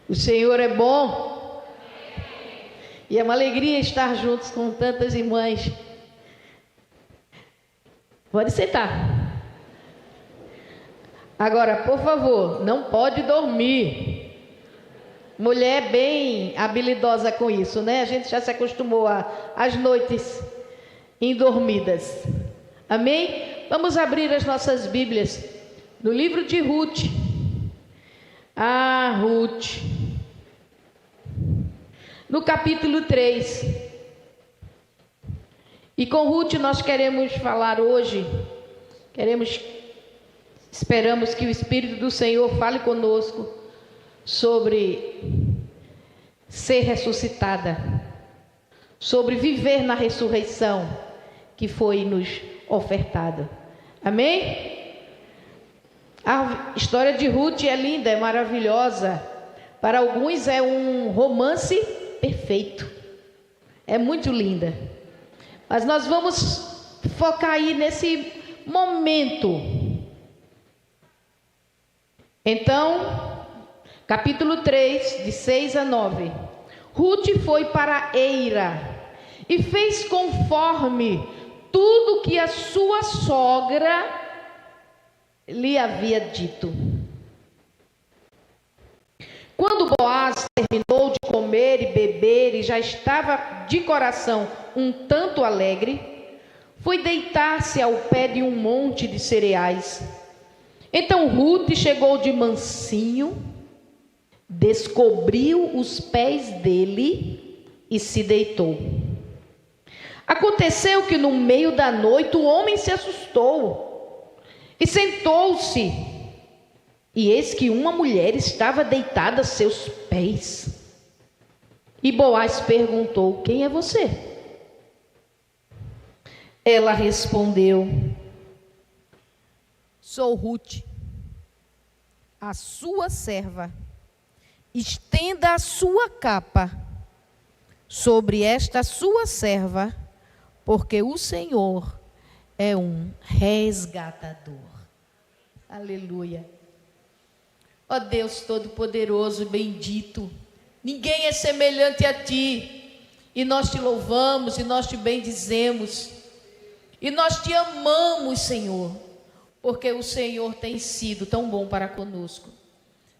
O Senhor é bom. E é uma alegria estar juntos com tantas irmãs. Pode sentar. Agora, por favor, não pode dormir. Mulher bem habilidosa com isso, né? A gente já se acostumou às noites indormidas. Amém? Vamos abrir as nossas Bíblias no livro de Ruth. Ruth. No capítulo 3. E com Ruth nós queremos falar hoje. Esperamos que o Espírito do Senhor fale conosco sobre ser ressuscitada, sobre viver na ressurreição que foi nos ofertada. Amém? A história de Ruth é linda, é maravilhosa. Para alguns é um romance perfeito. É muito linda. Mas nós vamos focar aí nesse momento. Então, capítulo 3, de 6 a 9. Ruth foi para Eira e fez conforme tudo que a sua sogra lhe havia dito. Quando Boaz terminou de comer e beber e já estava de coração um tanto alegre, foi deitar-se ao pé de um monte de cereais. Então Ruth chegou de mansinho, descobriu os pés dele e se deitou. Aconteceu que no meio da noite o homem se assustou e sentou-se, e eis que uma mulher estava deitada a seus pés. E Boaz perguntou: quem é você? Ela respondeu: sou Ruth, a sua serva. Estenda a sua capa sobre esta sua serva, porque o Senhor é um resgatador. Aleluia. Ó Deus Todo-Poderoso e bendito, ninguém é semelhante a Ti, e nós Te louvamos, e nós Te bendizemos, e nós Te amamos, Senhor, porque o Senhor tem sido tão bom para conosco.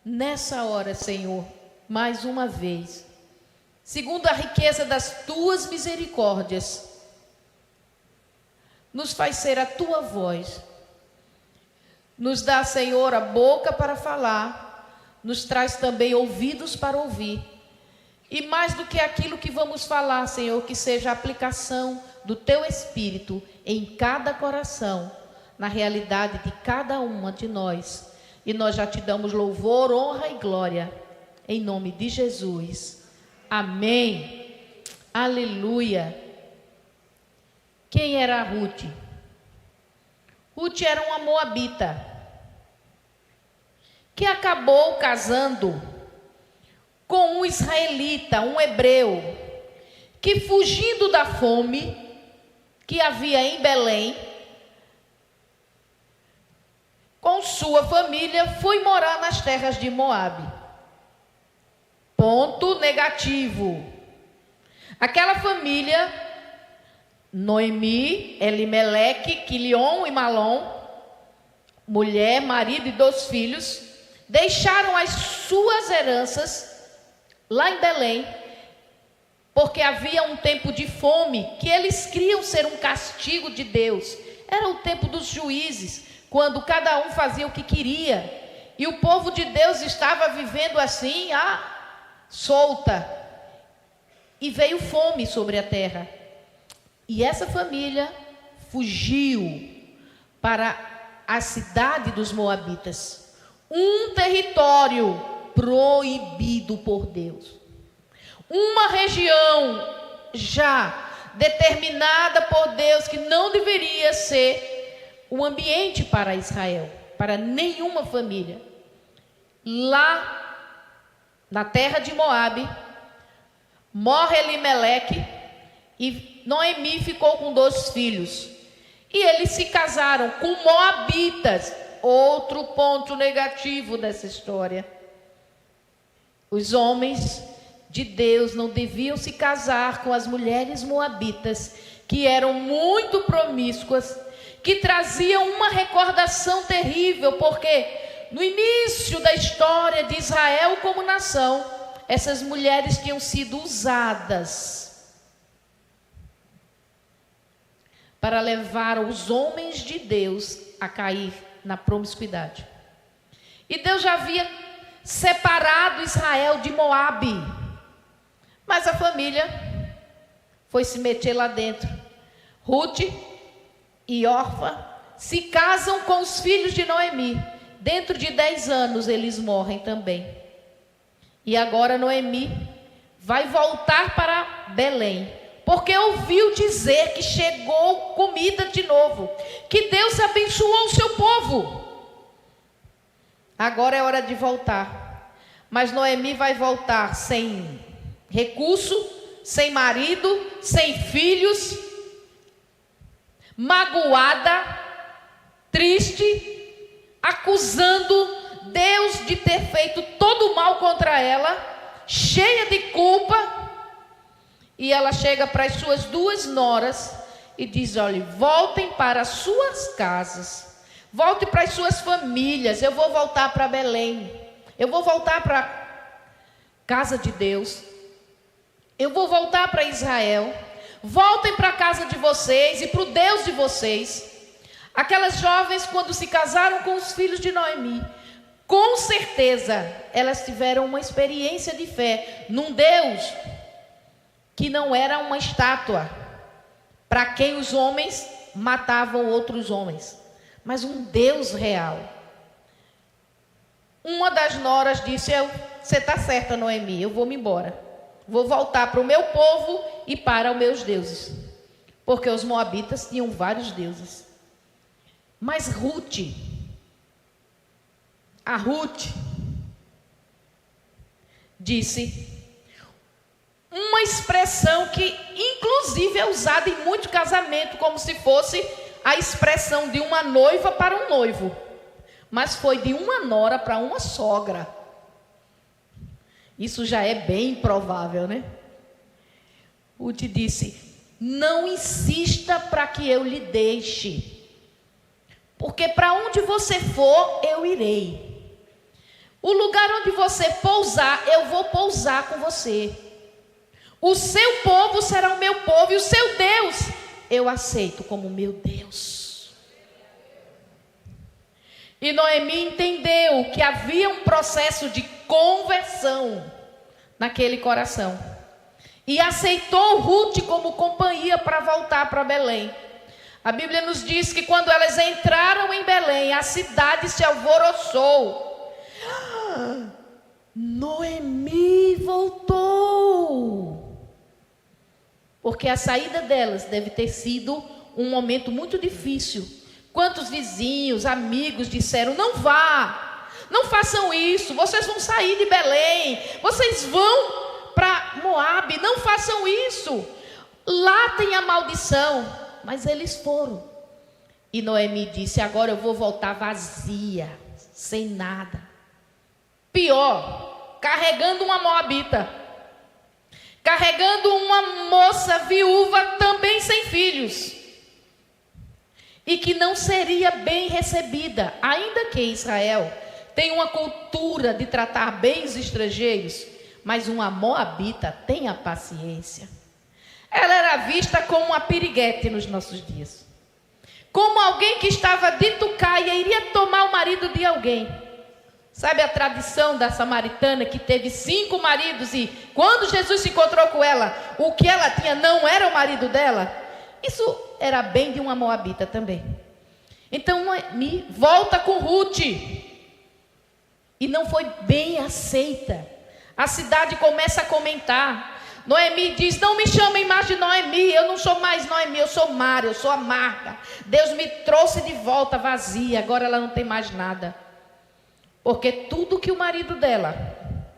Nessa hora, Senhor, mais uma vez, segundo a riqueza das Tuas misericórdias, nos faz ser a Tua voz. Nos dá, Senhor, a boca para falar, nos traz também ouvidos para ouvir. E mais do que aquilo que vamos falar, Senhor, que seja a aplicação do Teu Espírito em cada coração, na realidade de cada uma de nós. E nós já Te damos louvor, honra e glória, em nome de Jesus. Amém. Aleluia. Quem era a Ruth? Ruth era uma moabita, que acabou casando com um israelita, um hebreu, que fugindo da fome que havia em Belém, com sua família, foi morar nas terras de Moabe. Ponto negativo. Aquela família, Noemi, Elimeleque, Quilion e Malom, mulher, marido e 2 filhos, deixaram as suas heranças lá em Belém, porque havia um tempo de fome, que eles criam ser um castigo de Deus. Era o tempo dos juízes, quando cada um fazia o que queria, e o povo de Deus estava vivendo assim, solta, e veio fome sobre a terra. E essa família fugiu para a cidade dos Moabitas, um território proibido por Deus, uma região já determinada por Deus que não deveria ser um ambiente para Israel, para nenhuma família. Lá na terra de Moabe, morre Elimeleque e Noemi ficou com 2 filhos. E eles se casaram com moabitas. Outro ponto negativo dessa história. Os homens de Deus não deviam se casar com as mulheres moabitas, que eram muito promíscuas, que traziam uma recordação terrível, porque no início da história de Israel como nação, essas mulheres tinham sido usadas para levar os homens de Deus a cair na promiscuidade. E Deus já havia separado Israel de Moabe, mas a família foi se meter lá dentro. Ruth e Orfa se casam com os filhos de Noemi. Dentro de 10 anos eles morrem também. E agora Noemi vai voltar para Belém, porque ouviu dizer que chegou comida de novo, que Deus abençoou o seu povo. Agora é hora de voltar. Mas Noemi vai voltar sem recurso, sem marido, sem filhos, magoada, triste, acusando Deus de ter feito todo o mal contra ela, cheia de culpa. E ela chega para as suas 2 noras e diz: olha, voltem para as suas casas, voltem para as suas famílias. Eu vou voltar para Belém, eu vou voltar para a casa de Deus, eu vou voltar para Israel. Voltem para a casa de vocês e para o Deus de vocês. Aquelas jovens, quando se casaram com os filhos de Noemi, com certeza elas tiveram uma experiência de fé num Deus que não era uma estátua para quem os homens matavam outros homens, mas um Deus real. Uma das noras disse: você está certa, Noemi, eu vou me embora, vou voltar para o meu povo e para os meus deuses, porque os moabitas tinham vários deuses. Mas a Ruth disse uma expressão que inclusive é usada em muito casamento, como se fosse a expressão de uma noiva para um noivo, mas foi de uma nora para uma sogra. Isso já é bem improvável, né? Ruth disse: não insista para que eu lhe deixe, porque para onde você for, eu irei. O lugar onde você pousar, eu vou pousar com você. O seu povo será o meu povo, e o seu Deus eu aceito como meu Deus. E Noemi entendeu que havia um processo de conversão naquele coração, e aceitou Ruth como companhia para voltar para Belém. A Bíblia nos diz que quando elas entraram em Belém, a cidade se alvoroçou. Noemi voltou. Porque a saída delas deve ter sido um momento muito difícil. Quantos vizinhos, amigos disseram: não vá, não façam isso, vocês vão sair de Belém, vocês vão para Moabe, não façam isso, lá tem a maldição. Mas eles foram. E Noemi disse: agora eu vou voltar vazia, sem nada. Pior, carregando uma moabita, carregando uma moça viúva também sem filhos, e que não seria bem recebida. Ainda que Israel tem uma cultura de tratar bem os estrangeiros, mas uma moabita tenha paciência. Ela era vista como uma piriguete nos nossos dias, como alguém que estava de tucaia, iria tomar o marido de alguém. Sabe a tradição da samaritana que teve 5 maridos, e quando Jesus se encontrou com ela, o que ela tinha não era o marido dela? Isso era bem de uma moabita também. Então Noemi volta com Ruth, e não foi bem aceita. A cidade começa a comentar. Noemi diz: não me chamem mais de Noemi, eu não sou mais Noemi, eu sou Mara, eu sou amarga. Deus me trouxe de volta vazia, agora ela não tem mais nada. Porque tudo que o marido dela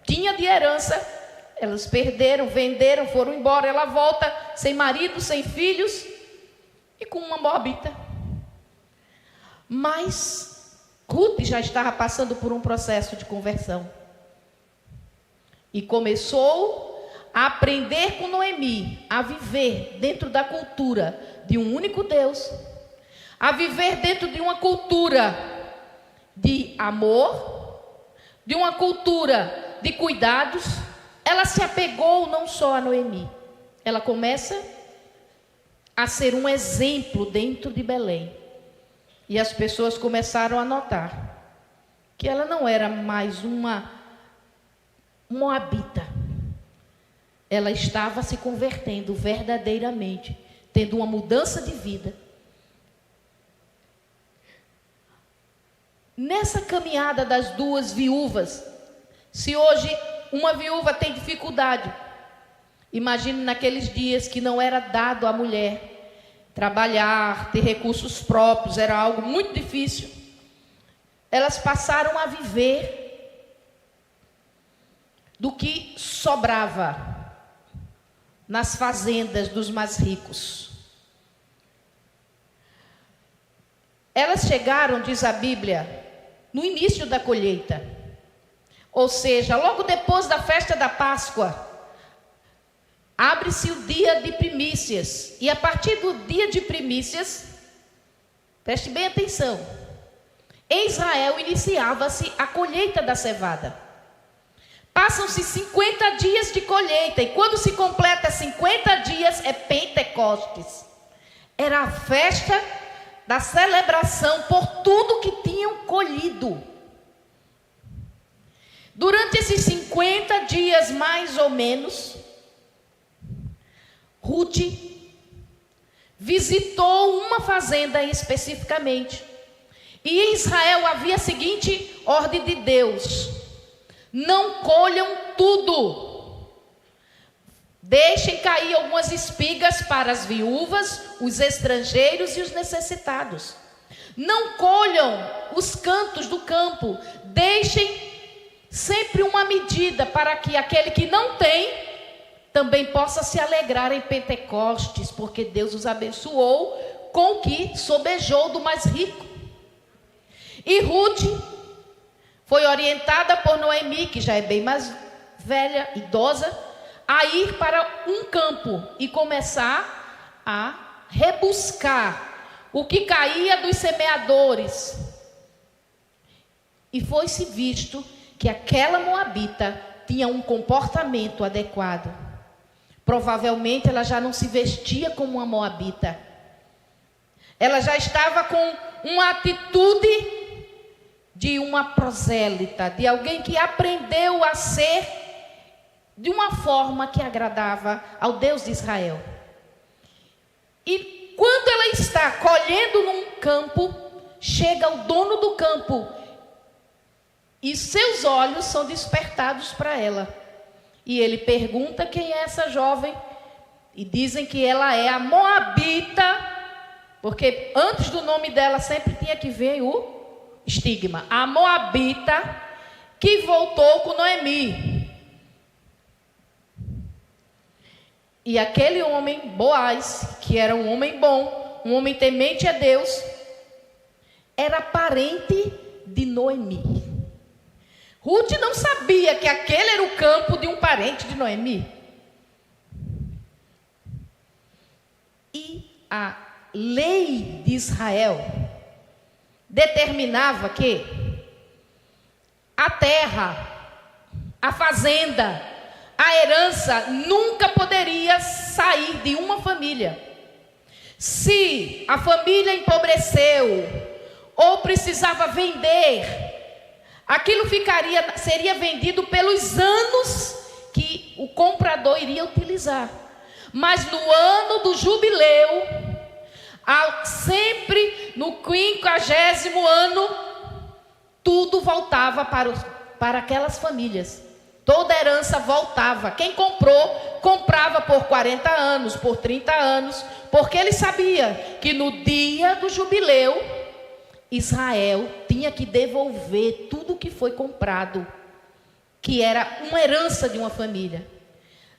tinha de herança, elas perderam, venderam, foram embora. Ela volta sem marido, sem filhos e com uma moabita. Mas Ruth já estava passando por um processo de conversão. e começou a aprender com Noemi, a viver dentro da cultura de um único Deus, a viver dentro de uma cultura de amor, de uma cultura de cuidados. Ela se apegou não só a Noemi, ela começa a ser um exemplo dentro de Belém. E as pessoas começaram a notar que ela não era mais uma moabita. Ela estava se convertendo verdadeiramente, tendo uma mudança de vida. Nessa caminhada das duas viúvas, se hoje uma viúva tem dificuldade, imagine naqueles dias que não era dado à mulher trabalhar, ter recursos próprios, era algo muito difícil. Elas passaram a viver do que sobrava nas fazendas dos mais ricos. Elas chegaram, diz a Bíblia, no início da colheita, ou seja, logo depois da festa da Páscoa, abre-se o dia de primícias, e a partir do dia de primícias, preste bem atenção, em Israel iniciava-se a colheita da cevada. Passam-se 50 dias de colheita, e quando se completa 50 dias é Pentecostes. Era a festa da celebração por tudo que tinham colhido. Durante esses 50 dias, mais ou menos, Ruth visitou uma fazenda especificamente. E em Israel havia a seguinte ordem de Deus: não colham tudo. Deixem cair algumas espigas para as viúvas, os estrangeiros e os necessitados. Não colham os cantos do campo. Deixem sempre uma medida para que aquele que não tem também possa se alegrar em Pentecostes, porque Deus os abençoou com o que sobejou do mais rico. E Ruth foi orientada por Noemi, que já é bem mais velha, idosa, a ir para um campo e começar a rebuscar o que caía dos semeadores. E foi-se visto que aquela moabita tinha um comportamento adequado. Provavelmente ela já não se vestia como uma moabita. Ela já estava com uma atitude de uma prosélita, de alguém que aprendeu a ser de uma forma que agradava ao Deus de Israel. E quando ela está colhendo num campo, chega o dono do campo e seus olhos são despertados para ela. E ele pergunta quem é essa jovem, e dizem que ela é a moabita, porque antes do nome dela sempre tinha que vir o estigma, a moabita que voltou com Noemi. E aquele homem, Boaz, que era um homem bom, um homem temente a Deus, era parente de Noemi. Ruth não sabia que aquele era o campo de um parente de Noemi. E a lei de Israel determinava que a terra, a fazenda, a herança nunca poderia sair de uma família. Se a família empobreceu ou precisava vender, aquilo seria vendido pelos anos que o comprador iria utilizar. Mas no ano do jubileu, sempre no 50º ano, tudo voltava para aquelas famílias. Toda a herança voltava. Quem comprou, comprava por 40 anos, por 30 anos, porque ele sabia que no dia do jubileu, Israel tinha que devolver tudo que foi comprado, que era uma herança de uma família.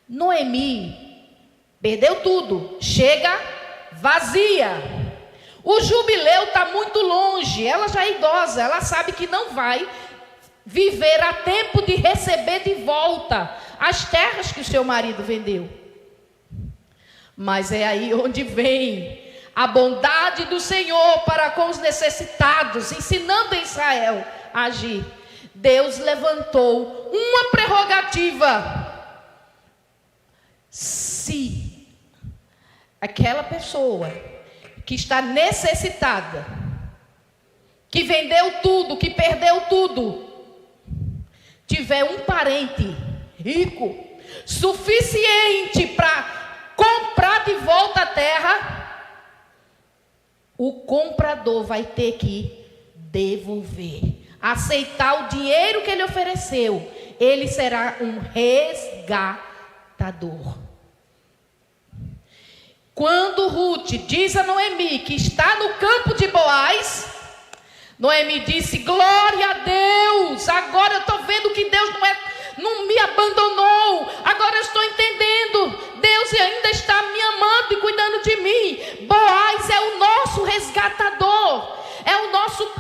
Noemi perdeu tudo, chega vazia. O jubileu está muito longe, ela já é idosa, ela sabe que não vai viver a tempo de receber de volta as terras que o seu marido vendeu. Mas é aí onde vem a bondade do Senhor para com os necessitados, ensinando a Israel a agir. Deus levantou uma prerrogativa. Se aquela pessoa que está necessitada, que vendeu tudo, que perdeu tudo, tiver um parente rico, suficiente para comprar de volta a terra, o comprador vai ter que devolver, aceitar o dinheiro que ele ofereceu. Ele será um resgatador. Quando Ruth diz a Noemi que está no campo de Boaz, Noemi disse: glória a Deus, agora eu estou vendo que Deus não me abandonou, agora eu estou entendendo, Deus ainda está me amando e cuidando de mim. Boaz é o nosso resgatador,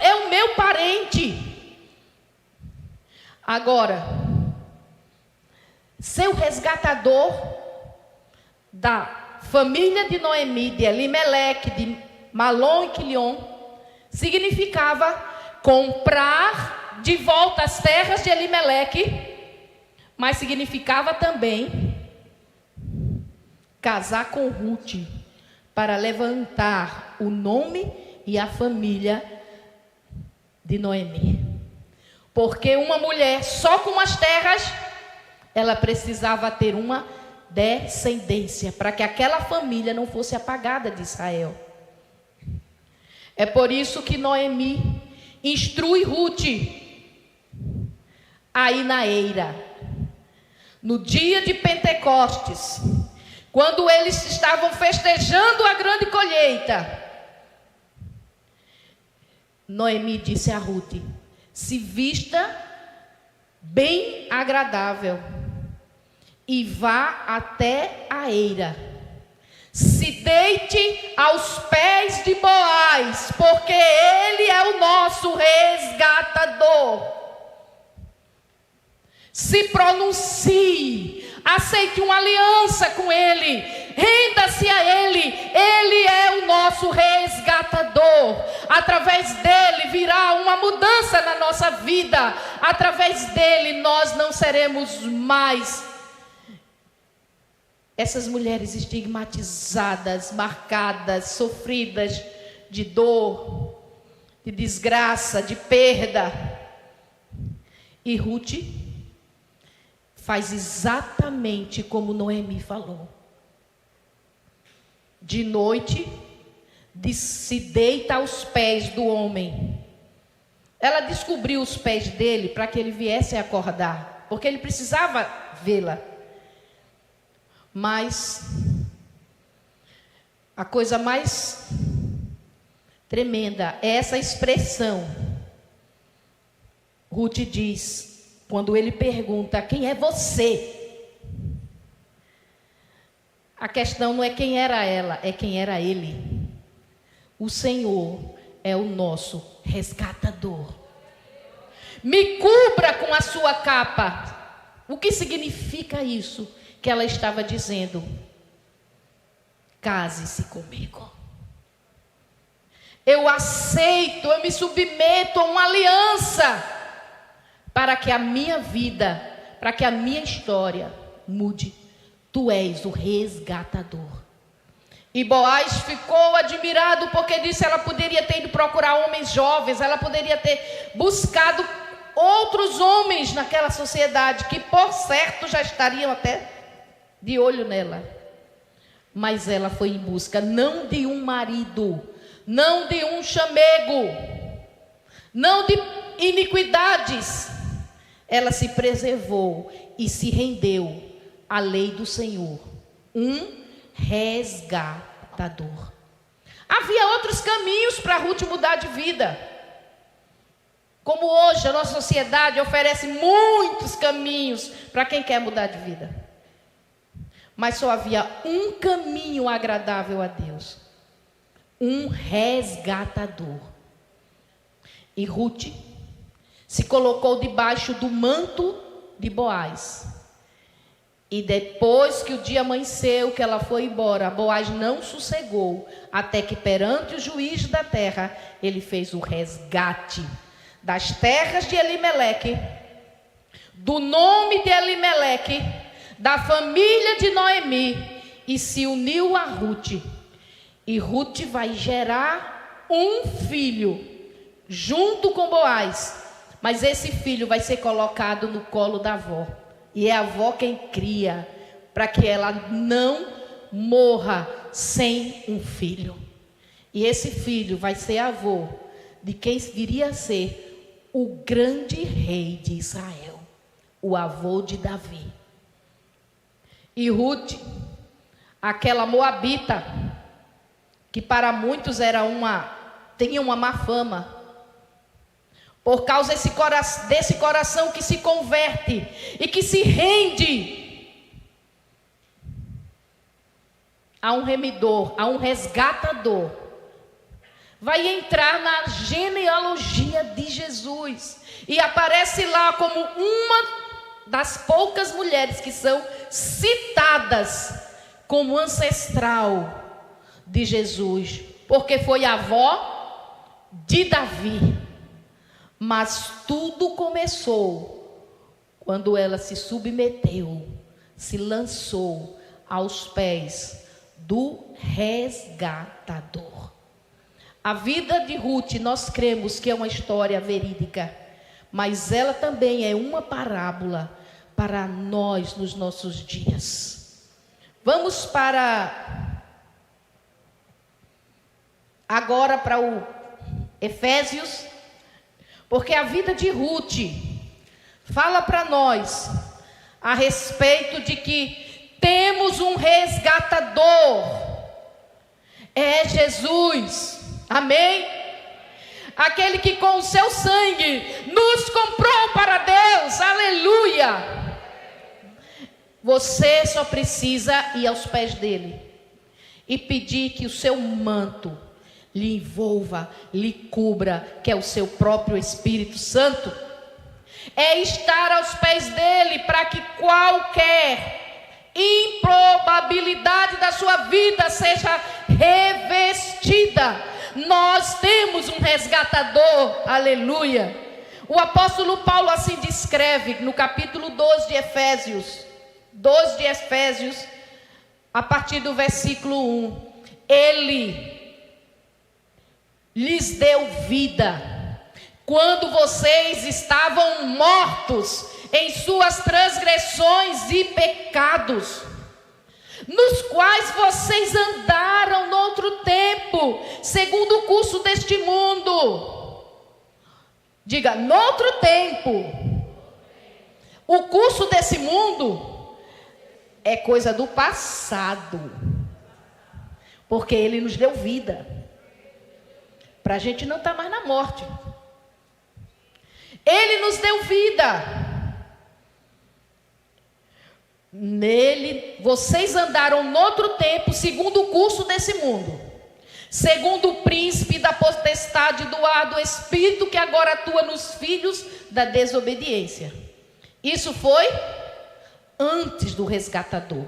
é o meu parente. Agora, ser o resgatador da família de Noemi, de Elimeleque, de Malom e Quilion, significava comprar de volta as terras de Elimeleque, mas significava também casar com Ruth para levantar o nome e a família de Noemi. Porque uma mulher só com as terras, ela precisava ter uma descendência para que aquela família não fosse apagada de Israel. É por isso que Noemi instrui Ruth a ir na eira. No dia de Pentecostes, quando eles estavam festejando a grande colheita, Noemi disse a Ruth: se vista bem agradável e vá até a eira. Se deite aos pés de Boaz, porque ele é o nosso resgatador. Se pronuncie, aceite uma aliança com ele, renda-se a ele. Ele é o nosso resgatador. Através dele virá uma mudança na nossa vida. Através dele nós não seremos mais essas mulheres estigmatizadas, marcadas, sofridas de dor, de desgraça, de perda. E Ruth faz exatamente como Noemi falou. De noite, se deita aos pés do homem. Ela descobriu os pés dele para que ele viesse a acordar, porque ele precisava vê-la. Mas a coisa mais tremenda é essa expressão. Ruth diz, quando ele pergunta: quem é você? A questão não é quem era ela, é quem era ele. O Senhor é o nosso resgatador. Me cubra com a sua capa. O que significa isso? Que ela estava dizendo: case-se comigo. Eu aceito, eu me submeto a uma aliança para que a minha vida, para que a minha história mude. Tu és o resgatador. E Boaz ficou admirado, porque disse: ela poderia ter ido procurar homens jovens, ela poderia ter buscado outros homens naquela sociedade, que por certo já estariam até de olho nela. Mas ela foi em busca não de um marido, não de um chamego, não de iniquidades. Ela se preservou e se rendeu à lei do Senhor, um resgatador. Havia outros caminhos para Ruth mudar de vida. Como hoje a nossa sociedade oferece muitos caminhos para quem quer mudar de vida. Mas só havia um caminho agradável a Deus: um resgatador. E Ruth se colocou debaixo do manto de Boaz. E depois que o dia amanheceu, que ela foi embora, Boaz não sossegou, até que perante o juiz da terra, ele fez o resgate das terras de Elimeleque, do nome de Elimeleque, da família de Noemi, e se uniu a Ruth. E Ruth vai gerar um filho, junto com Boaz, mas esse filho vai ser colocado no colo da avó. E é a avó quem cria, para que ela não morra sem um filho. E esse filho vai ser avô de quem viria a ser o grande rei de Israel, o avô de Davi. E Ruth, aquela moabita, que para muitos tinha uma má fama, por causa desse coração que se converte e que se rende a um remidor, a um resgatador, vai entrar na genealogia de Jesus e aparece lá como uma das poucas mulheres que são citadas como ancestral de Jesus, porque foi avó de Davi. Mas tudo começou quando ela se submeteu, se lançou aos pés do resgatador. A vida de Ruth, nós cremos que é uma história verídica, mas ela também é uma parábola para nós nos nossos dias. Vamos agora para o Efésios, porque a vida de Ruth fala para nós a respeito de que temos um resgatador, é Jesus, amém? Aquele que com o seu sangue nos comprou para Deus, aleluia! Você só precisa ir aos pés dele e pedir que o seu manto lhe envolva, lhe cubra, que é o seu próprio Espírito Santo. É estar aos pés dele para que qualquer improbabilidade da sua vida seja revestida. Nós temos um resgatador, aleluia. O apóstolo Paulo assim descreve no capítulo 12 de Efésios, a partir do versículo 1. Ele lhes deu vida quando vocês estavam mortos em suas transgressões e pecados, nos quais vocês andaram noutro tempo, segundo o curso deste mundo. Diga, noutro tempo. O curso desse mundo é coisa do passado, porque ele nos deu vida, para a gente não estar mais na morte. Ele nos deu vida. Nele, vocês andaram noutro tempo, segundo o curso desse mundo, segundo o príncipe da potestade do ar do Espírito, que agora atua nos filhos da desobediência. Isso foi antes do resgatador,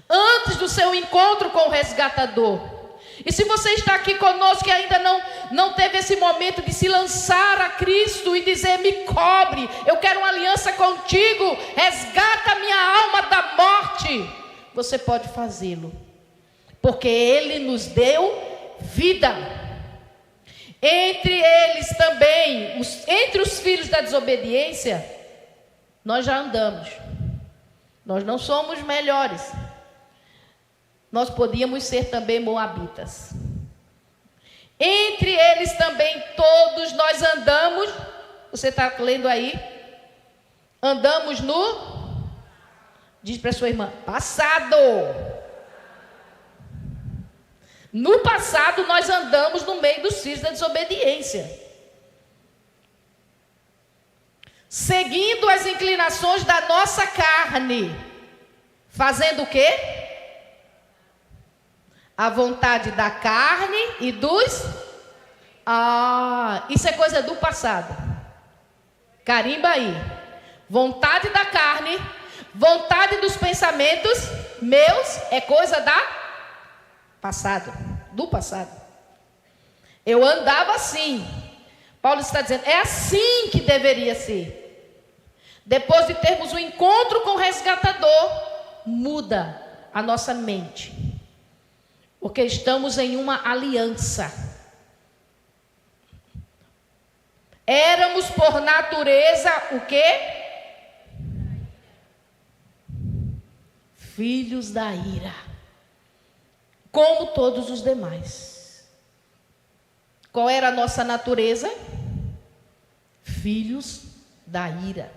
antes do seu encontro com o resgatador. E se você está aqui conosco e ainda não teve esse momento de se lançar a Cristo e dizer, me cobre, eu quero uma aliança contigo, resgata minha alma da morte, você pode fazê-lo, porque Ele nos deu vida. Entre eles também, entre os filhos da desobediência, nós já andamos, nós não somos melhores. Nós podíamos ser também moabitas. Entre eles também todos nós andamos. Você está lendo aí? Andamos no... Diz para sua irmã, passado. No passado nós andamos no meio dos filhos da desobediência, seguindo as inclinações da nossa carne, fazendo o quê? A vontade da carne e dos... isso é coisa do passado. Carimba aí. Vontade da carne, vontade dos pensamentos meus é coisa do passado. Eu andava assim. Paulo está dizendo, é assim que deveria ser. Depois de termos um encontro com o resgatador, muda a nossa mente. Porque estamos em uma aliança. Éramos por natureza o quê? Filhos da ira. Como todos os demais. Qual era a nossa natureza? Filhos da ira.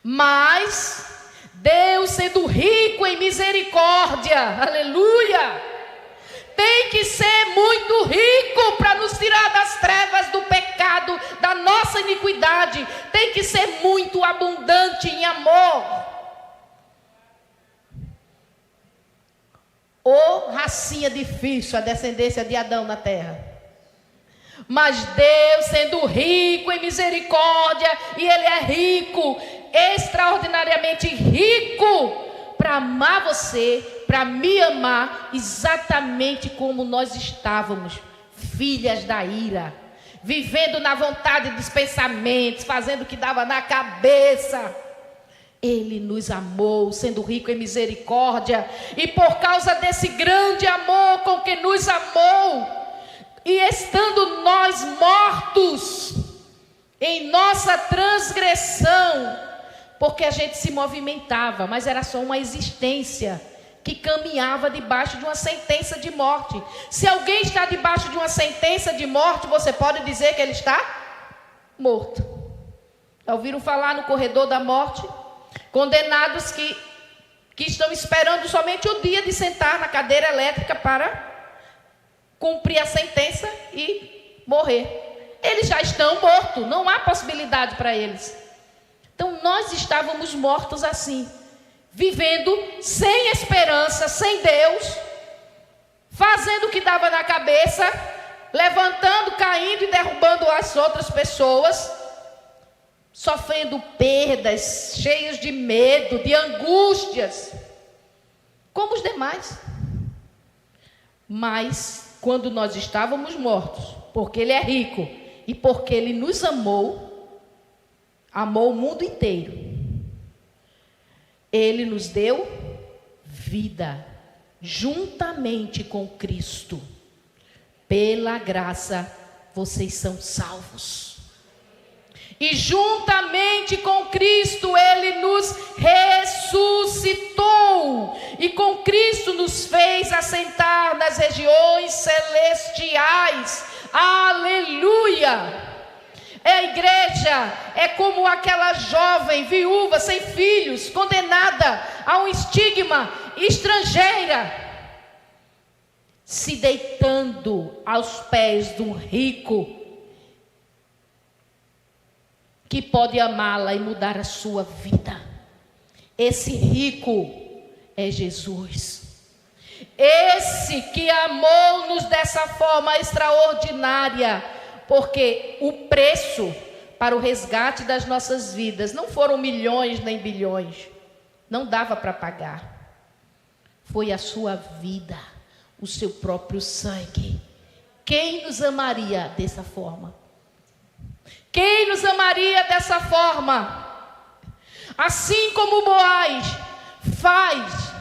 Mas Deus, sendo rico em misericórdia, aleluia, tem que ser muito rico para nos tirar das trevas do pecado, da nossa iniquidade. Tem que ser muito abundante em amor. Ô racinha difícil a descendência de Adão na terra. Mas Deus, sendo rico em misericórdia, e Ele é rico, extraordinariamente rico, para amar você, para me amar, exatamente como nós estávamos, filhas da ira, vivendo na vontade dos pensamentos, fazendo o que dava na cabeça. Ele nos amou, sendo rico em misericórdia, e por causa desse grande amor com que nos amou, e estando nós mortos em nossa transgressão, porque a gente se movimentava, mas era só uma existência que caminhava debaixo de uma sentença de morte. Se alguém está debaixo de uma sentença de morte, você pode dizer que ele está morto. Já ouviram falar no corredor da morte? Condenados que estão esperando somente o dia de sentar na cadeira elétrica para cumprir a sentença e morrer. Eles já estão mortos, não há possibilidade para eles. Então nós estávamos mortos assim, vivendo sem esperança, sem Deus, fazendo o que dava na cabeça, levantando, caindo e derrubando as outras pessoas, sofrendo perdas, cheios de medo, de angústias, como os demais. Mas quando nós estávamos mortos, porque Ele é rico e porque Ele nos amou o mundo inteiro, Ele nos deu vida, juntamente com Cristo. Pela graça, vocês são salvos. E juntamente com Cristo, Ele nos ressuscitou. E com Cristo nos fez assentar nas regiões celestiais. Aleluia! A igreja é como aquela jovem viúva sem filhos, condenada a um estigma, estrangeira, se deitando aos pés de um rico que pode amá-la e mudar a sua vida. Esse rico é Jesus. Esse que amou-nos dessa forma extraordinária, porque o preço para o resgate das nossas vidas não foram milhões nem bilhões, não dava para pagar. Foi a sua vida, o seu próprio sangue. Quem nos amaria dessa forma? Quem nos amaria dessa forma? Assim como Boaz faz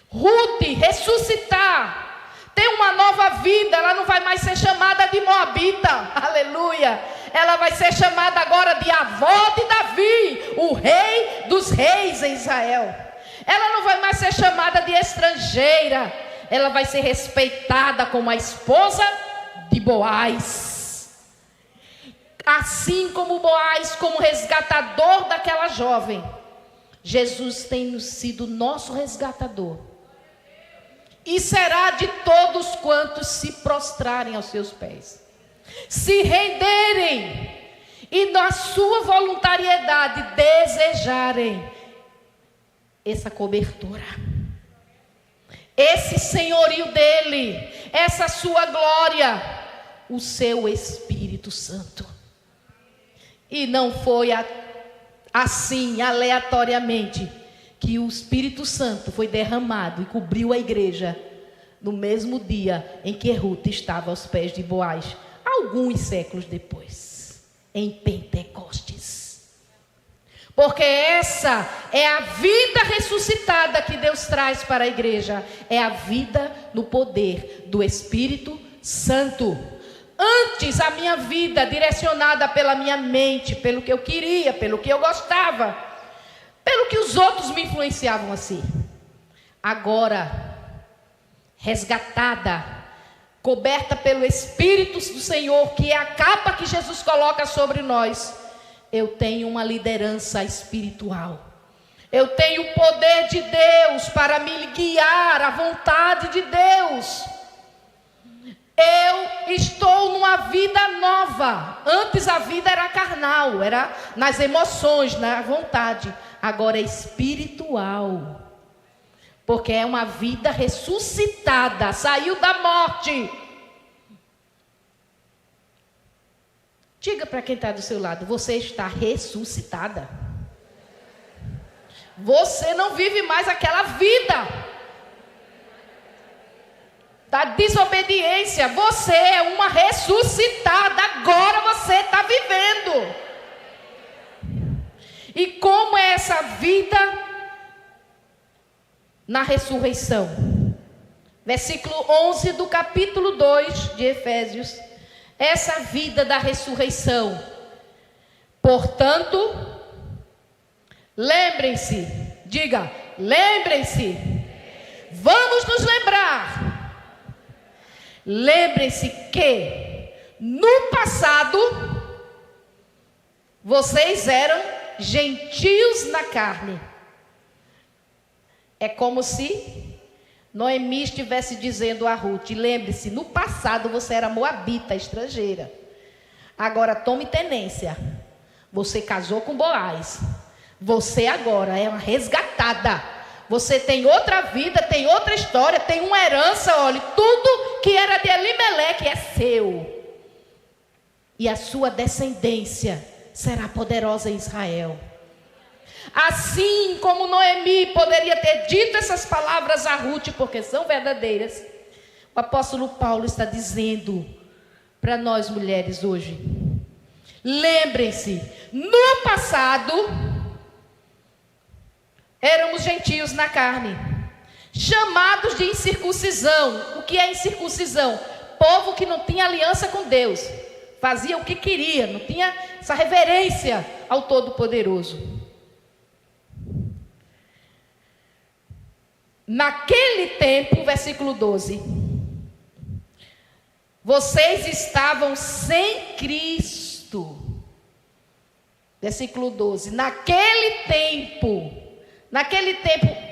Ruth ressuscitar, ter uma nova vida. Ela não vai mais ser chamada de Moabita, aleluia. Ela vai ser chamada agora de avó de Davi, o rei dos reis em Israel. Ela não vai mais ser chamada de estrangeira, ela vai ser respeitada como a esposa de Boaz. Assim como Boaz, como resgatador daquela jovem, Jesus tem sido nosso resgatador. E será de todos quantos se prostrarem aos seus pés, se renderem e na sua voluntariedade desejarem essa cobertura, esse senhorio dele, essa sua glória, o seu Espírito Santo. E não foi assim, aleatoriamente, que o Espírito Santo foi derramado e cobriu a igreja no mesmo dia em que Ruth estava aos pés de Boaz, alguns séculos depois, em Pentecostes. Porque essa é a vida ressuscitada que Deus traz para a igreja. É a vida no poder do Espírito Santo. Antes a minha vida direcionada pela minha mente, pelo que eu queria, pelo que eu gostava, pelo que os outros me influenciavam assim. Agora, resgatada, coberta pelo Espírito do Senhor, que é a capa que Jesus coloca sobre nós, eu tenho uma liderança espiritual. Eu tenho o poder de Deus para me guiar à vontade de Deus. Eu estou numa vida nova. Antes a vida era carnal, era nas emoções, na vontade. Agora é espiritual. Porque é uma vida ressuscitada, saiu da morte. Diga para quem está do seu lado, você está ressuscitada. Você não vive mais aquela vida da desobediência. Você é uma ressuscitada, agora você está vivendo. E como é essa vida na ressurreição? Versículo 11 do capítulo 2 de Efésios. Essa vida da ressurreição. Portanto, lembrem-se, diga, lembrem-se. Vamos nos lembrar. Lembrem-se que no passado vocês eram gentios na carne. É como se Noemi estivesse dizendo a Ruth, lembre-se, no passado você era moabita, estrangeira. Agora tome tenência. Você casou com Boaz. Você agora é uma resgatada. Você tem outra vida, tem outra história, tem uma herança, olha, tudo que era de Elimeleque é seu. E a sua descendência será poderosa em Israel. Assim como Noemi poderia ter dito essas palavras a Ruth, porque são verdadeiras, o apóstolo Paulo está dizendo para nós mulheres hoje. Lembrem-se, no passado, éramos gentios na carne, chamados de incircuncisão. O que é incircuncisão? Povo que não tinha aliança com Deus, fazia o que queria, não tinha essa reverência ao Todo-Poderoso. Naquele tempo, versículo 12, vocês estavam sem Cristo. Versículo 12, naquele tempo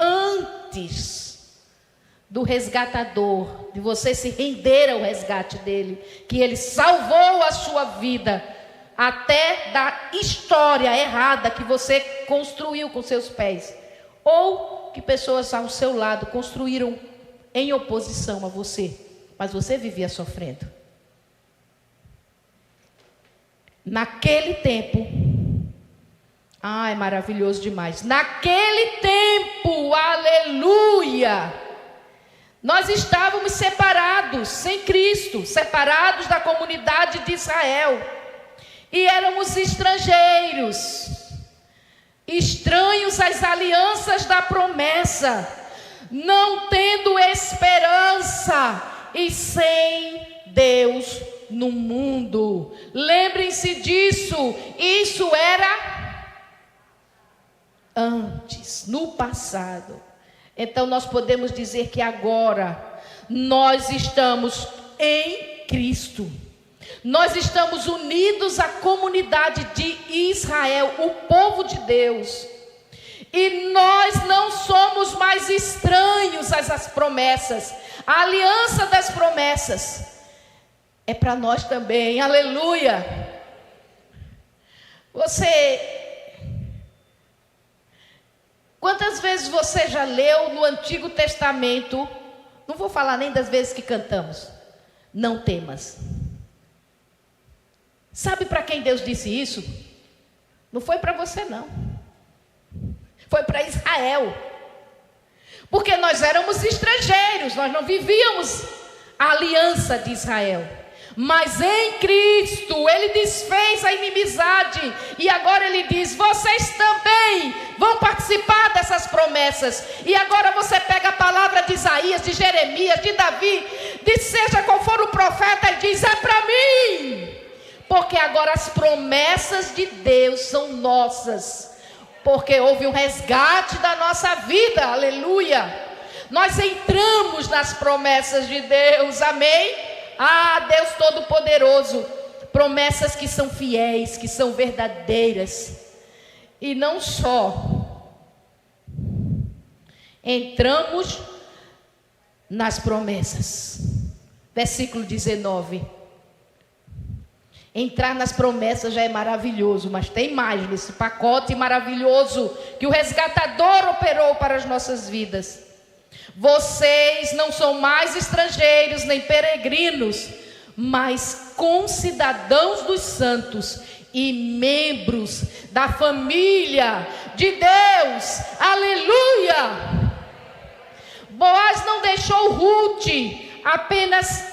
antes do resgatador, de você se render ao resgate dele, que ele salvou a sua vida, até da história errada que você construiu com seus pés, ou que pessoas ao seu lado construíram em oposição a você, mas você vivia sofrendo. Naquele tempo, é maravilhoso demais. Naquele tempo, aleluia, nós estávamos separados, sem Cristo, separados da comunidade de Israel, e éramos estrangeiros, estranhos às alianças da promessa, não tendo esperança e sem Deus no mundo. Lembrem-se disso, isso era antes, no passado. Então nós podemos dizer que agora nós estamos em Cristo. Nós estamos unidos à comunidade de Israel, o povo de Deus. E nós não somos mais estranhos às promessas. A aliança das promessas é para nós também, aleluia. Quantas vezes você já leu no Antigo Testamento? Não vou falar nem das vezes que cantamos. Não temas. Sabe para quem Deus disse isso? Não foi para você, não. Foi para Israel. Porque nós éramos estrangeiros, nós não vivíamos a aliança de Israel. Mas em Cristo, Ele desfez a inimizade. E agora Ele diz, vocês também vão participar dessas promessas. E agora você pega a palavra de Isaías, de Jeremias, de Davi, de seja qual for o profeta, e diz, é para mim. Porque agora as promessas de Deus são nossas. Porque houve um resgate da nossa vida, aleluia. Nós entramos nas promessas de Deus, amém? Ah, Deus Todo-Poderoso, promessas que são fiéis, que são verdadeiras. E não só entramos nas promessas. Versículo 19. Entrar nas promessas já é maravilhoso, mas tem mais nesse pacote maravilhoso que o resgatador operou para as nossas vidas. Vocês não são mais estrangeiros nem peregrinos, mas concidadãos dos santos e membros da família de Deus. Aleluia! Boaz não deixou Ruth apenas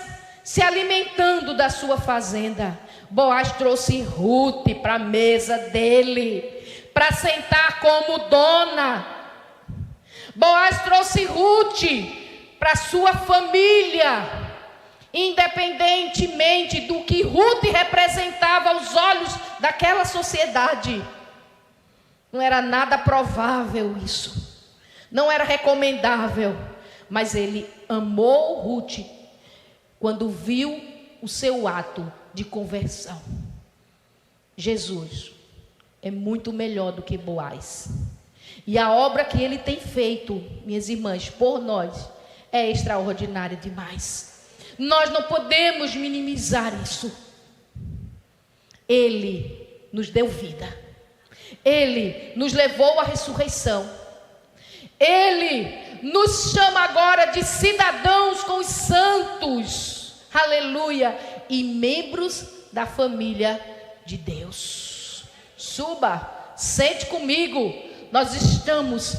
se alimentando da sua fazenda. Boaz trouxe Ruth para a mesa dele, para sentar como dona. Boaz trouxe Ruth para sua família, independentemente do que Ruth representava aos olhos daquela sociedade. Não era nada provável isso, não era recomendável, mas ele amou Ruth quando viu o seu ato de conversão. Jesus é muito melhor do que Boaz. E a obra que ele tem feito, minhas irmãs, por nós, é extraordinária demais. Nós não podemos minimizar isso. Ele nos deu vida. Ele nos levou à ressurreição. Ele nos chama agora de cidadãos com os santos. Aleluia. E membros da família de Deus. Suba, sente comigo. Nós estamos,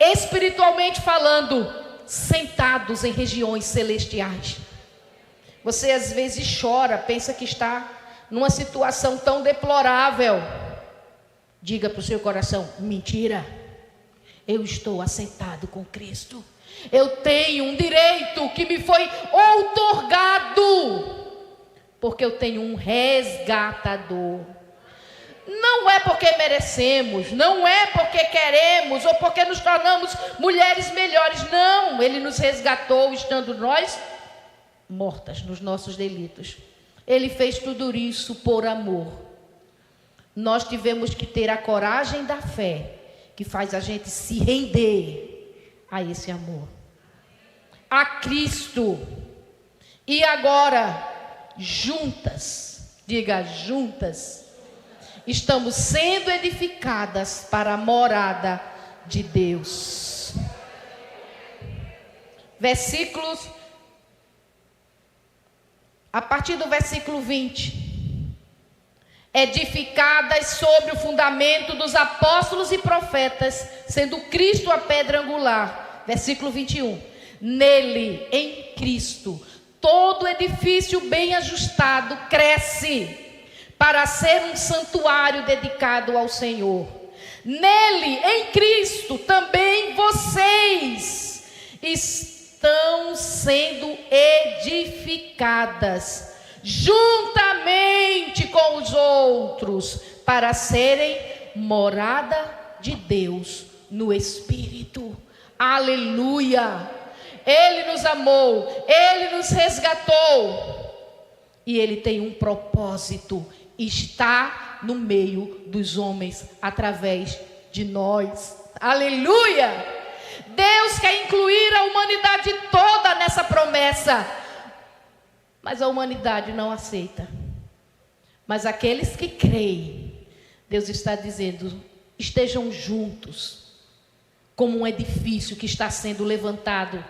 espiritualmente falando, sentados em regiões celestiais. Você às vezes chora, pensa que está numa situação tão deplorável. Diga para o seu coração, mentira. Eu estou assentado com Cristo. Eu tenho um direito que me foi outorgado. Porque eu tenho um resgatador. Não é porque merecemos, não é porque queremos ou porque nos tornamos mulheres melhores. Não, Ele nos resgatou estando nós mortas nos nossos delitos. Ele fez tudo isso por amor. Nós tivemos que ter a coragem da fé, que faz a gente se render a esse amor, a Cristo. E agora, juntas, diga juntas, estamos sendo edificadas para a morada de Deus. Versículos, a partir do versículo 20. Edificadas sobre o fundamento dos apóstolos e profetas, sendo Cristo a pedra angular. Versículo 21. Nele, em Cristo, todo edifício bem ajustado cresce para ser um santuário dedicado ao Senhor. Nele, em Cristo, também vocês estão sendo edificadas juntamente com os outros para serem morada de Deus no Espírito. Aleluia! Ele nos amou, Ele nos resgatou e Ele tem um propósito. Está no meio dos homens através de nós. Aleluia! Deus quer incluir a humanidade toda nessa promessa, mas a humanidade não aceita. Mas aqueles que creem, Deus está dizendo, estejam juntos, como um edifício que está sendo levantado,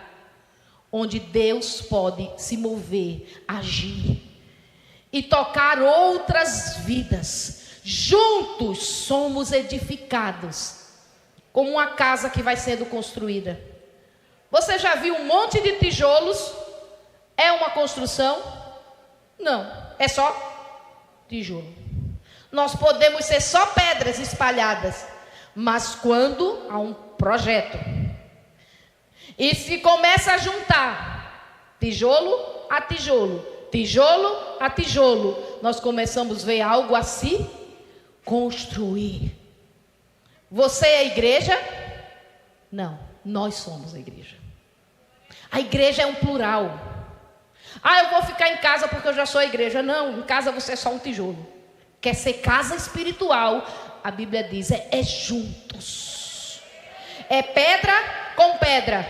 onde Deus pode se mover, agir e tocar outras vidas, Juntos somos edificados como uma casa que vai sendo construída. Você já viu um monte de tijolos? É uma construção? Não, é só tijolo. Nós podemos ser só pedras espalhadas, mas quando há um projeto e se começa a juntar tijolo a tijolo, tijolo a tijolo, nós começamos a ver algo a se construir. Você é a igreja? Não, nós somos a igreja. A igreja é um plural. Eu vou ficar em casa porque eu já sou a igreja. Não, em casa você é só um tijolo. Quer ser casa espiritual, a Bíblia diz, é juntos. É pedra com pedra.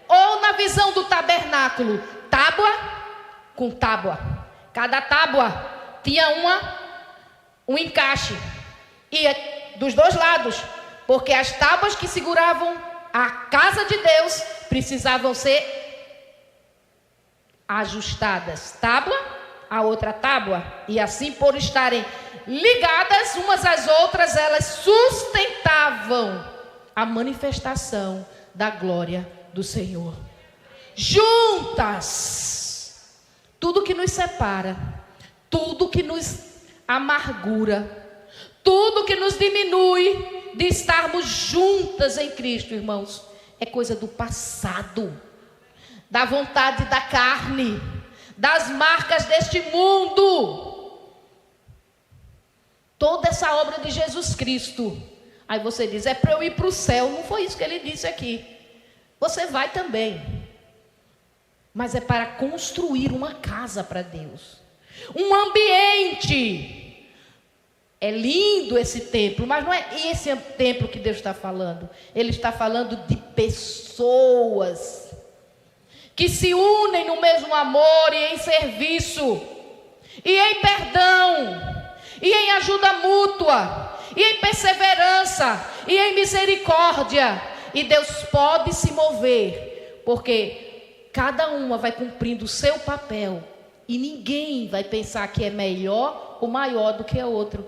Ou na visão do tabernáculo, tábua com tábua. Cada tábua tinha um encaixe. E dos dois lados. Porque as tábuas que seguravam a casa de Deus precisavam ser ajustadas. Tábua, a outra tábua. E assim, por estarem ligadas umas às outras, elas sustentavam a manifestação da glória do Senhor. Juntas. Tudo que nos separa, tudo que nos amargura, tudo que nos diminui de estarmos juntas em Cristo, irmãos, é coisa do passado, da vontade da carne, das marcas deste mundo. Toda essa obra de Jesus Cristo. Aí você diz, é para eu ir para o céu. Não foi isso que ele disse aqui. Você vai também. Mas é para construir uma casa para Deus. Um ambiente. É lindo esse templo, mas não é esse templo que Deus está falando. Ele está falando de pessoas que se unem no mesmo amor e em serviço, e em perdão, e em ajuda mútua, e em perseverança, e em misericórdia. E Deus pode se mover, porque cada uma vai cumprindo o seu papel, e ninguém vai pensar que é melhor ou maior do que a outra.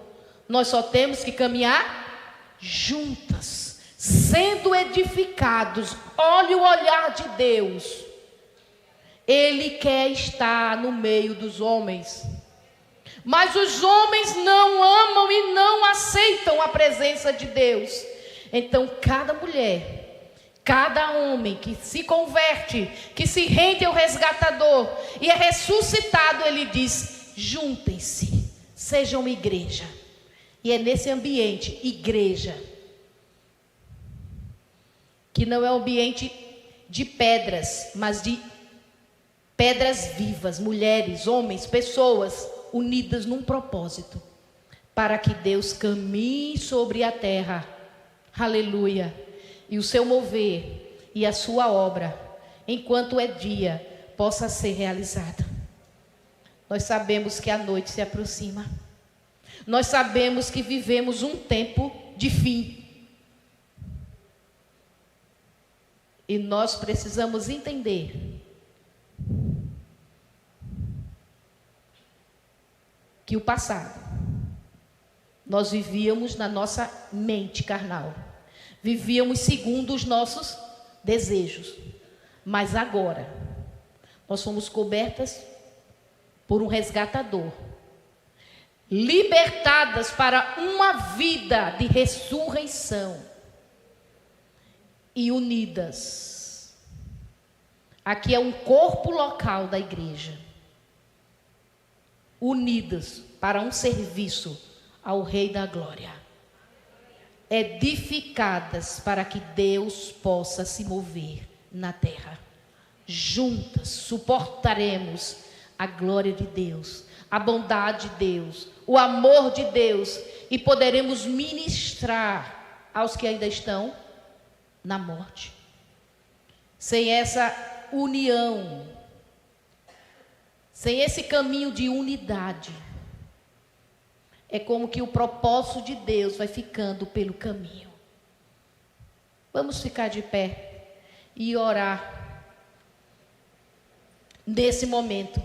Nós só temos que caminhar juntas, sendo edificados. Olhe o olhar de Deus. Ele quer estar no meio dos homens. Mas os homens não amam e não aceitam a presença de Deus. Então cada mulher, cada homem que se converte, que se rende ao resgatador e é ressuscitado, ele diz, juntem-se, sejam uma igreja. E é nesse ambiente, igreja, que não é um ambiente de pedras, mas de pedras vivas, mulheres, homens, pessoas unidas num propósito, para que Deus caminhe sobre a terra, aleluia, e o seu mover e a sua obra, enquanto é dia, possa ser realizada. Nós sabemos que a noite se aproxima. Nós sabemos que vivemos um tempo de fim. E nós precisamos entender que o passado, nós vivíamos na nossa mente carnal. Vivíamos segundo os nossos desejos. Mas agora, nós fomos cobertas por um resgatador. Libertadas para uma vida de ressurreição e unidas. Aqui é um corpo local da igreja, unidas para um serviço ao Rei da Glória, edificadas para que Deus possa se mover na terra. Juntas suportaremos a glória de Deus, a bondade de Deus, o amor de Deus, e poderemos ministrar aos que ainda estão na morte. Sem essa união, sem esse caminho de unidade, é como que o propósito de Deus vai ficando pelo caminho. Vamos ficar de pé e orar nesse momento.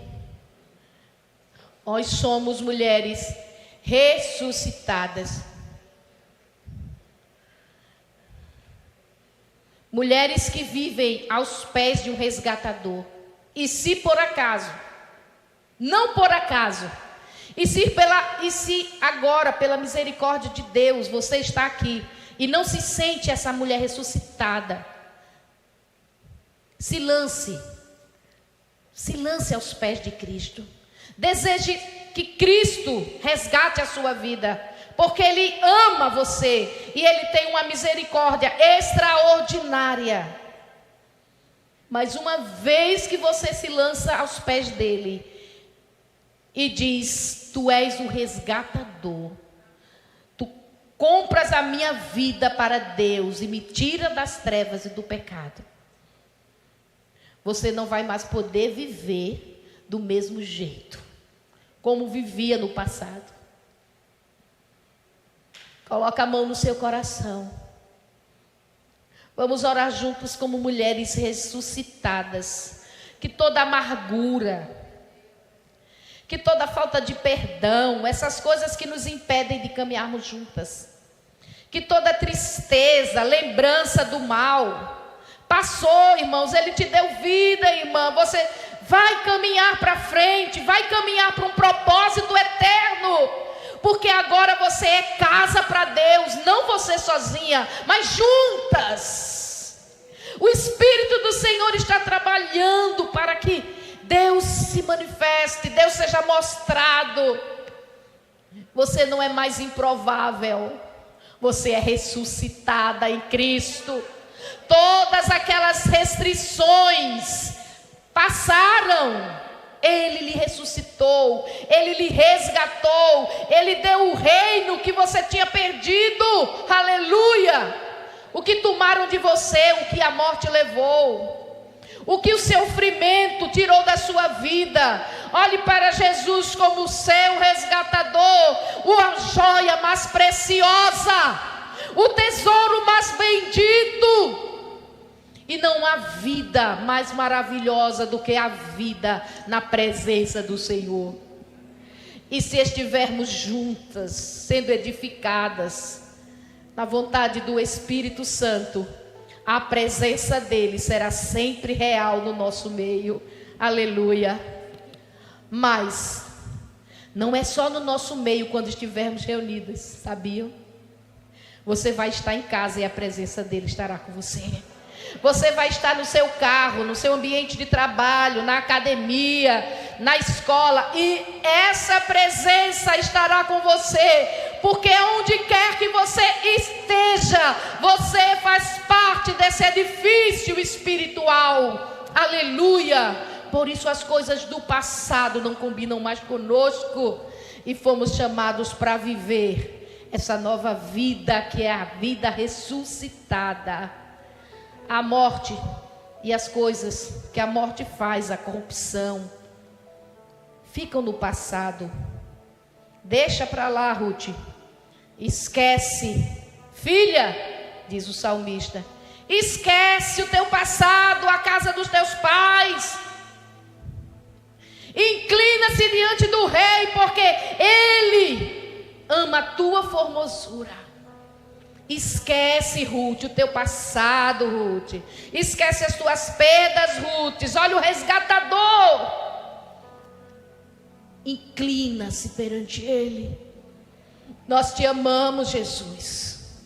Nós somos mulheres ressuscitadas. Mulheres que vivem aos pés de um resgatador. E se por acaso, não por acaso, e se agora, pela misericórdia de Deus, você está aqui e não se sente essa mulher ressuscitada, se lance aos pés de Cristo. Deseje que Cristo resgate a sua vida, porque Ele ama você e Ele tem uma misericórdia extraordinária. Mas uma vez que você se lança aos pés dele e diz: tu és o resgatador, tu compras a minha vida para Deus e me tira das trevas e do pecado, você não vai mais poder viver do mesmo jeito como vivia no passado. Coloca a mão no seu coração. Vamos orar juntos como mulheres ressuscitadas. Que toda amargura, que toda falta de perdão, essas coisas que nos impedem de caminharmos juntas, que toda tristeza, lembrança do mal, passou, irmãos. Ele te deu vida, irmã. Você vai caminhar para frente, vai caminhar para um propósito eterno. Porque agora você é casa para Deus, não você sozinha, mas juntas. O Espírito do Senhor está trabalhando para que Deus se manifeste, Deus seja mostrado. Você não é mais improvável, você é ressuscitada em Cristo. Todas aquelas restrições passaram. Ele lhe ressuscitou, Ele lhe resgatou, Ele deu o reino que você tinha perdido, aleluia. O que tomaram de você, o que a morte levou, o que o sofrimento tirou da sua vida. Olhe para Jesus como o seu resgatador, a joia mais preciosa, o tesouro mais bendito. E não há vida mais maravilhosa do que a vida na presença do Senhor. E se estivermos juntas, sendo edificadas na vontade do Espírito Santo, a presença dele será sempre real no nosso meio. Aleluia. Mas não é só no nosso meio quando estivermos reunidas, sabiam? Você vai estar em casa e a presença dele estará com você. Você vai estar no seu carro, no seu ambiente de trabalho, na academia, na escola, e essa presença estará com você, porque onde quer que você esteja, você faz parte desse edifício espiritual. Aleluia! Por isso as coisas do passado não combinam mais conosco, e fomos chamados para viver essa nova vida, que é a vida ressuscitada. A morte e as coisas que a morte faz, a corrupção, ficam no passado. Deixa para lá, Ruth. Esquece, filha, diz o salmista. Esquece o teu passado, a casa dos teus pais. Inclina-se diante do rei, porque ele ama a tua formosura. Esquece, Ruth, o teu passado, Ruth. Esquece as tuas perdas, Ruth. Olha o resgatador. Inclina-se perante ele. Nós te amamos, Jesus,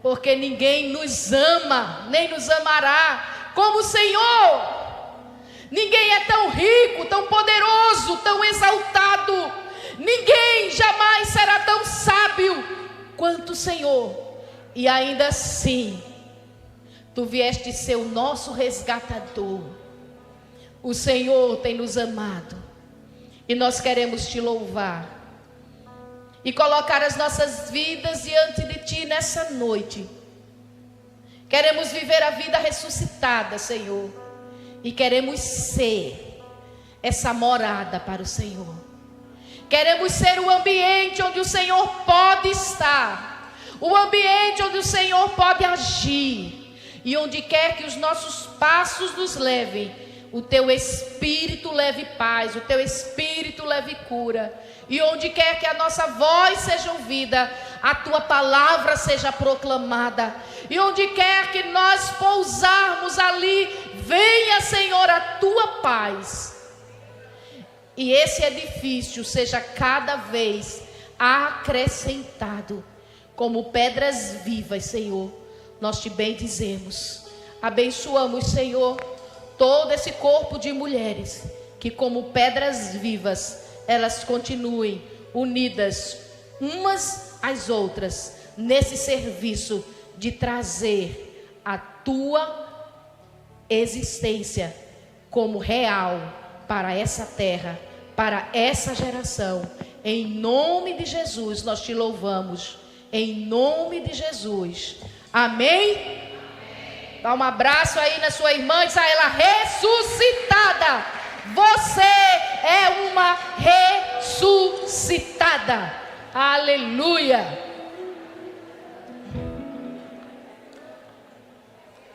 porque ninguém nos ama, nem nos amará como o Senhor. Ninguém é tão rico, tão poderoso, tão exaltado. Ninguém jamais será tão sábio quanto o Senhor. E ainda assim, tu vieste ser o nosso resgatador. O Senhor tem nos amado, e nós queremos te louvar e colocar as nossas vidas diante de ti nessa noite. Queremos viver a vida ressuscitada, Senhor, e queremos ser essa morada para o Senhor. Queremos ser o ambiente onde o Senhor pode estar, o ambiente onde o Senhor pode agir, e onde quer que os nossos passos nos levem, o teu Espírito leve paz, o teu Espírito leve cura, E onde quer que a nossa voz seja ouvida, a tua palavra seja proclamada. E onde quer que nós pousarmos ali, venha, Senhor, a tua paz. E esse edifício seja cada vez acrescentado como pedras vivas, Senhor. Nós te bendizemos. Abençoamos, Senhor, todo esse corpo de mulheres, que como pedras vivas, elas continuem unidas umas às outras, nesse serviço de trazer a tua existência como real para essa terra, para essa geração. Em nome de Jesus nós te louvamos, em nome de Jesus, amém? Dá um abraço aí na sua irmã, diz a ela: ressuscitada. Você é uma ressuscitada. Aleluia.